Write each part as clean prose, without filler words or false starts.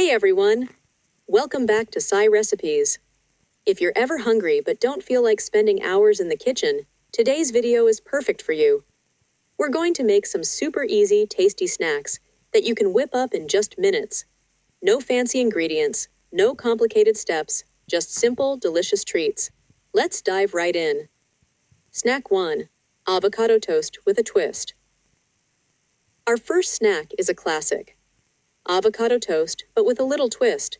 Hey everyone! Welcome back to Sai Recipes. If you're ever hungry but don't feel like spending hours in the kitchen, today's video is perfect for you. We're going to make some super easy, tasty snacks that you can whip up in just minutes. No fancy ingredients, no complicated steps, just simple, delicious treats. Let's dive right in. Snack 1. Avocado toast with a twist. Our first snack is a classic. Avocado toast, but with a little twist.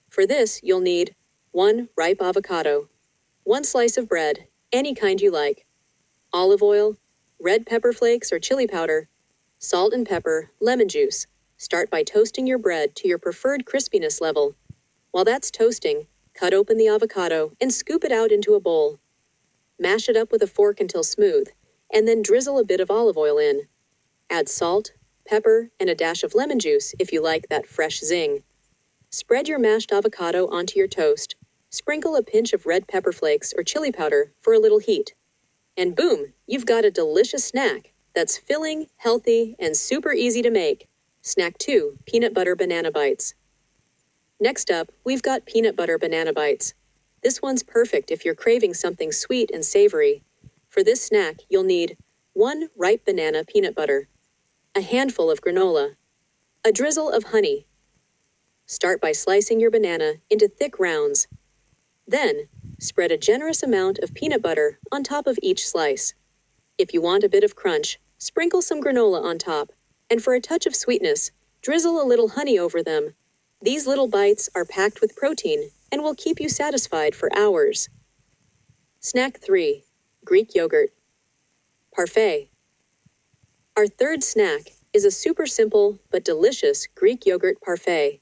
For this, you'll need 1 ripe avocado, 1 slice of bread, any kind you like, olive oil, red pepper flakes or chili powder, salt and pepper, lemon juice. Start by toasting your bread to your preferred crispiness level. While that's toasting, cut open the avocado and scoop it out into a bowl. Mash it up with a fork until smooth, and then drizzle a bit of olive oil in. Add salt, pepper, and a dash of lemon juice if you like that fresh zing. Spread your mashed avocado onto your toast. Sprinkle a pinch of red pepper flakes or chili powder for a little heat. And boom, you've got a delicious snack that's filling, healthy, and super easy to make. Snack 2, peanut butter banana bites. Next up, we've got peanut butter banana bites. This one's perfect if you're craving something sweet and savory. For this snack, you'll need 1 ripe banana peanut butter, a handful of granola, a drizzle of honey. Start by slicing your banana into thick rounds. Then, spread a generous amount of peanut butter on top of each slice. If you want a bit of crunch, sprinkle some granola on top, and for a touch of sweetness, drizzle a little honey over them. These little bites are packed with protein and will keep you satisfied for hours. Snack 3. Greek yogurt. Parfait. Our third snack is a super simple but delicious Greek yogurt parfait.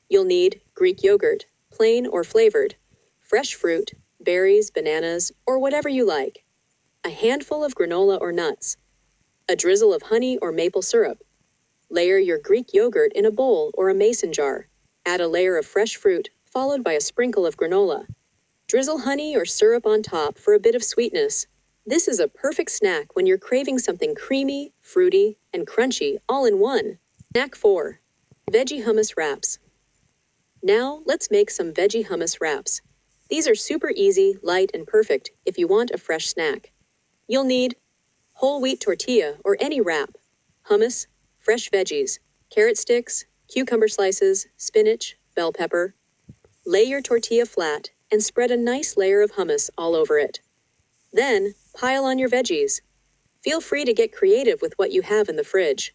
You'll need Greek yogurt, plain or flavored, fresh fruit, berries, bananas, or whatever you like, a handful of granola or nuts, a drizzle of honey or maple syrup. Layer your Greek yogurt in a bowl or a mason jar. Add a layer of fresh fruit, followed by a sprinkle of granola. Drizzle honey or syrup on top for a bit of sweetness. This is a perfect snack when you're craving something creamy, fruity, and crunchy all in one. Snack 4. Veggie hummus wraps. Now, let's make some veggie hummus wraps. These are super easy, light, and perfect if you want a fresh snack. You'll need whole wheat tortilla or any wrap, hummus, fresh veggies, carrot sticks, cucumber slices, spinach, bell pepper. Lay your tortilla flat and spread a nice layer of hummus all over it. Then, pile on your veggies. Feel free to get creative with what you have in the fridge.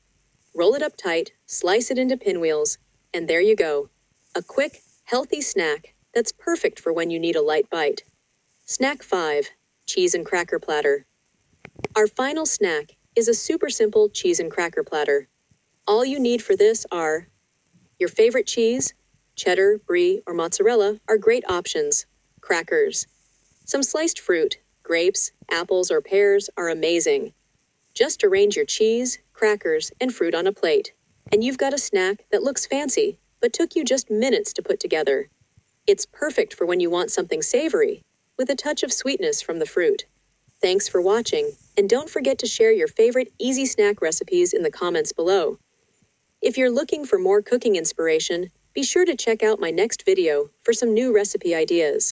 Roll it up tight, slice it into pinwheels, and there you go. A quick, healthy snack that's perfect for when you need a light bite. Snack 5. Cheese and cracker platter. Our final snack is a super simple cheese and cracker platter. All you need for this are your favorite cheese, cheddar, brie, or mozzarella are great options, crackers. Some sliced fruit, grapes, apples, or pears are amazing. Just arrange your cheese, crackers, and fruit on a plate, and you've got a snack that looks fancy, but took you just minutes to put together. It's perfect for when you want something savory, with a touch of sweetness from the fruit. Thanks for watching, and don't forget to share your favorite easy snack recipes in the comments below. If you're looking for more cooking inspiration, be sure to check out my next video for some new recipe ideas.